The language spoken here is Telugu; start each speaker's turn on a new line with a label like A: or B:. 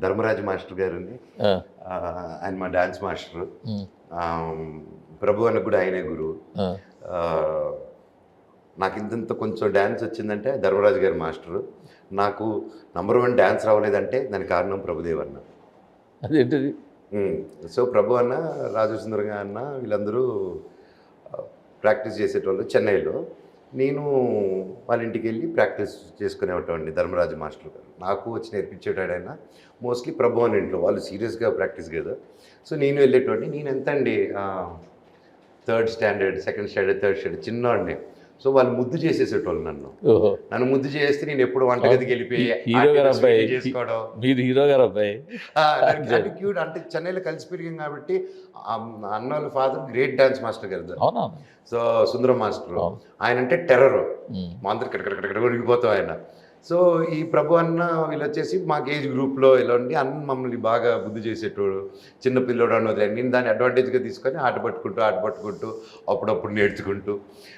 A: ధర్మరాజు మాస్టర్ గారని.
B: ఆ,
A: ఆయన మా డాన్స్ మాస్టరు.
B: ఉమ్,
A: ప్రభు అన్నకు కూడా ఆయనే గురువు.
B: ఆ,
A: ఆ, నాకు ఇంత కొంచెం డ్యాన్స్ వచ్చిందంటే ధర్మరాజు గారి మాస్టరు. నాకు #1 డ్యాన్స్ రావలేదంటే దానికి కారణం ప్రభుదేవ్ అన్న.
B: అదేంటిది?
A: సో ప్రభు అన్న, రాజు సుందరంగా అన్న వీళ్ళందరూ ప్రాక్టీస్ చేసేటోళ్ళు చెన్నైలో. నేను వాళ్ళ ఇంటికి వెళ్ళి ప్రాక్టీస్ చేసుకునేవాడిని ధర్మరాజు మాస్టర్ గారు. నాకు వచ్చి నేర్పించేటాడు ఆయన. మోస్ట్లీ ప్రభు అన్న ఇంట్లో వాళ్ళు సీరియస్గా ప్రాక్టీస్ కదా. సో నేను వెళ్ళేటోడిని. నేను ఎంత అండి, 3rd standard, 2nd standard, 3rd standard చిన్నవాడిని. సో వాళ్ళు ముద్దు చేసేసేటోళ్ళు నన్ను.
B: ఓహో,
A: నన్ను ముద్దు చేస్తే నేను ఎప్పుడు వంటగదికి వెళ్ళిపోయి
B: హీరో గారు అబ్బాయి
A: చేసుకోవడం.
B: మీరు హీరో గారు అబ్బాయి.
A: అంటే క్యూట్, అంటే చెన్నైలో కలిసి పెరిగాం కాబట్టి అన్న వాళ్ళ ఫాదర్ గ్రేట్ డాన్స్ మాస్టర్ గారు.
B: అవునా?
A: సో సుందరం మాస్టర్
B: అవును.
A: ఆయన అంటే టెర్రర్.
B: ఉమ్,
A: మా అందరు కడకడ ఉడికిపోతాం ఆయన. సో ఈ ప్రభు అన్న వీళ్ళు వచ్చేసి మాకు ఏజ్ గ్రూప్లో ఇలా ఉండి అన్న మమ్మల్ని బాగా బుద్ధి చేసేటోడు. చిన్న పిల్లోడు అని వదిలేదు. నేను దాన్ని అడ్వాంటేజ్గా తీసుకొని ఆట పట్టుకుంటూ అప్పుడప్పుడు నేర్చుకుంటూ